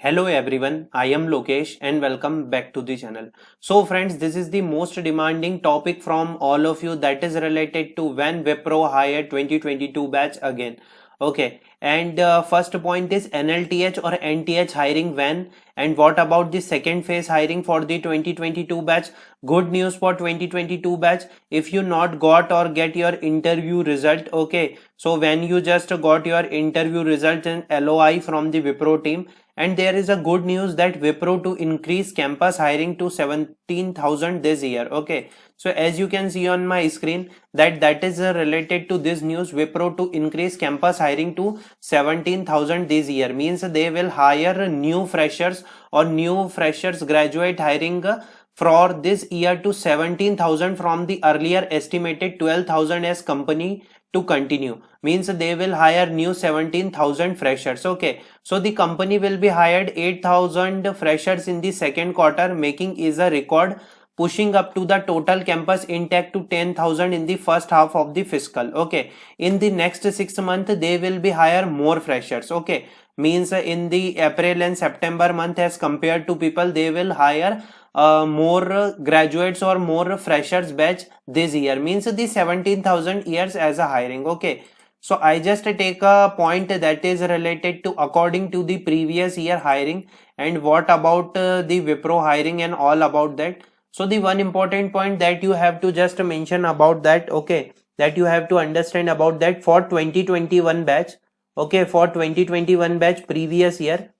Hello everyone, I am Lokesh and welcome back to the channel. So friends, this is the most demanding topic from all of you, that is related to when Wipro hired 2022 batch again. Okay, and first point is NLTH or NTH hiring when, and what about the second phase hiring for the 2022 batch? Good news for 2022 batch, if you not got or get your interview result. Okay, so when you just got your interview result and LOI from the Wipro team, and there is a good news that Wipro to increase campus hiring to 17,000 this year. Okay, so as you can see on my screen, that is related to this news. Wipro to increase campus hiring to 17,000 this year, means they will hire new freshers or new freshers graduate hiring for this year to 17,000 from the earlier estimated 12,000 as company to continue, means they will hire new 17,000 freshers. Okay, so the company will be hired 8,000 freshers in the second quarter, making is a record, pushing up to the total campus intake to 10,000 in the first half of the fiscal. Okay, in the next 6 months they will be hire more freshers. Okay, means in the April and September month, as compared to people, they will hire more graduates or more freshers batch this year, means the 17,000 years as a hiring. Okay, so I just take a point that is related to according to the previous year hiring, and what about the Wipro hiring and all about that. So the one important point that you have to just mention about that, okay, that you have to understand about that, for 2021 batch, okay, for 2021 batch previous year,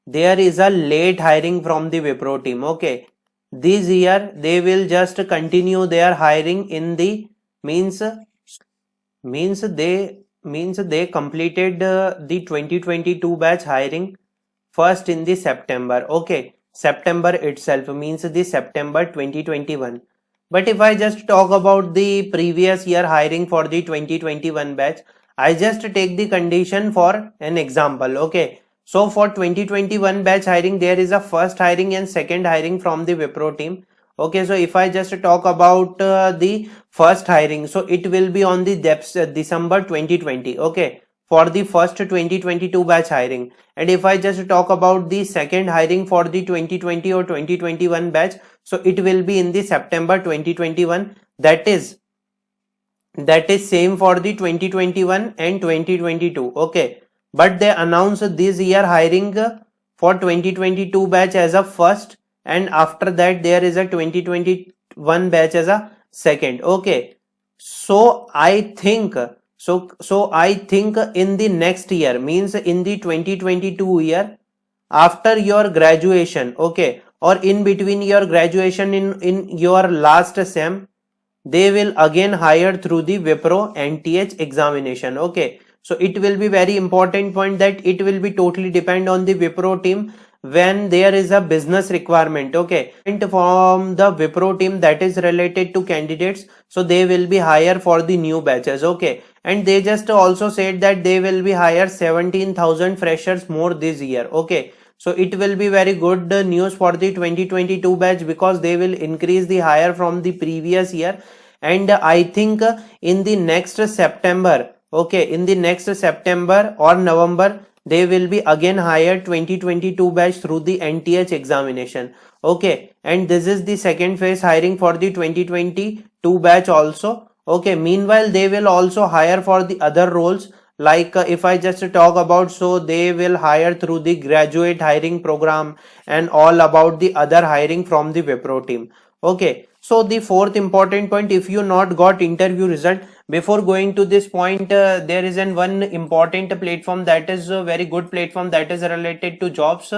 there is a late hiring from the Wipro team. Okay, this year they will just continue their hiring in the means they completed the 2022 batch hiring first in the September. Okay, September itself, means the September 2021. But if I just talk about the previous year hiring for the 2021 batch, I just take the condition for an example. Okay, so for 2021 batch hiring, there is a first hiring and second hiring from the Wipro team. Okay, so if I just talk about the first hiring, so it will be on the December 2020. Okay, for the first 2022 batch hiring. And if I just talk about the second hiring for the 2020 or 2021 batch, so it will be in the September 2021. That is same for the 2021 and 2022. Okay, but they announced this year hiring for 2022 batch as a first, and after that there is a 2021 batch as a second. Okay, so I think in the next year, means in the 2022 year, after your graduation, okay, or in between your graduation, in your last sem, they will again hire through the Wipro NTH examination. Okay, so it will be very important point that it will be totally depend on the Wipro team when there is a business requirement. Okay, and from the Wipro team that is related to candidates, so they will be hire for the new batches. Okay, and they just also said that they will be hire 17,000 freshers more this year. Okay, so it will be very good news for the 2022 batch, because they will increase the hire from the previous year. And I think in the next September, okay, in the next September or November, they will be again hired 2022 batch through the NTH examination. Okay, and this is the second phase hiring for the 2022 batch also. Okay, meanwhile they will also hire for the other roles, like if I just talk about, so they will hire through the graduate hiring program and all about the other hiring from the Wipro team. Okay, so the fourth important point, if you not got interview result, before going to this point, there is an one important platform, that is a very good platform, that is related to jobs,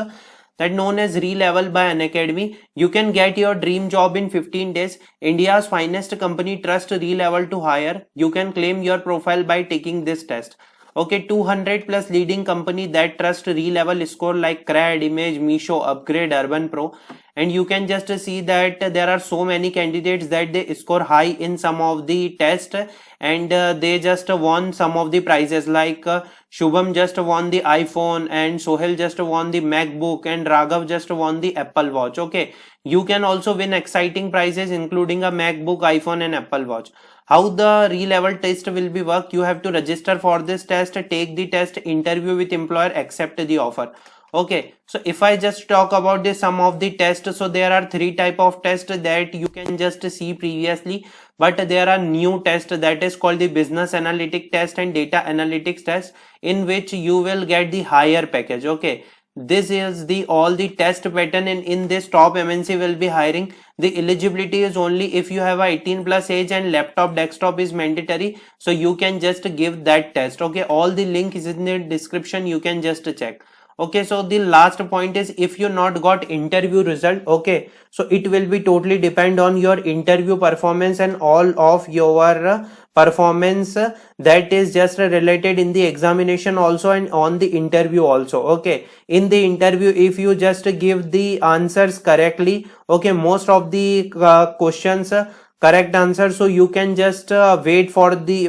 that known as Relevel by Unacademy. You can get your dream job in 15 days. India's finest company trust Relevel to hire. You can claim your profile by taking this test. Okay, 200 plus leading company that trust Relevel score like CRAD, Image, Misho, Upgrade, Urban Pro, and you can just see that there are so many candidates that they score high in some of the test, and they just won some of the prizes, like Shubham just won the iPhone, and Sohel just won the MacBook, and Raghav just won the Apple Watch. Okay, you can also win exciting prizes including a MacBook, iPhone and Apple Watch. How the Relevel test will be work? You have to register for this test, take the test, interview with employer, accept the offer. Okay, so if I just talk about the some of the tests, so there are three type of tests that you can just see previously, but there are new tests that is called the business analytic test and data analytics test, in which you will get the higher package. Okay, this is the all the test pattern, and in this top MNC will be hiring. The eligibility is only if you have a 18 plus age and laptop desktop is mandatory, so you can just give that test. Okay, all the link is in the description, you can just check. Okay, so the last point is if you not got interview result, okay, so it will be totally depend on your interview performance and all of your performance that is just related in the examination also and on the interview also. Okay, in the interview if you just give the answers correctly, okay, most of the questions correct answer, so you can just wait for the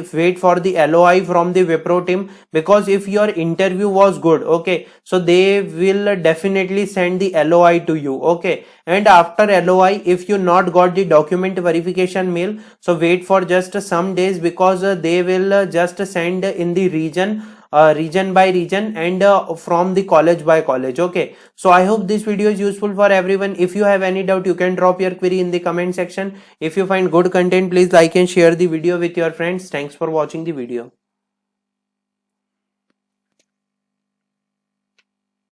LOI from the Wipro team, because if your interview was good, okay, so they will definitely send the LOI to you. Okay, and after LOI if you not got the document verification mail, so wait for just some days, because they will just send in the region by region and from the college by college. Okay, so I hope this video is useful for everyone. If you have any doubt, you can drop your query in the comment section. If you find good content, please like and share the video with your friends. Thanks for watching the video.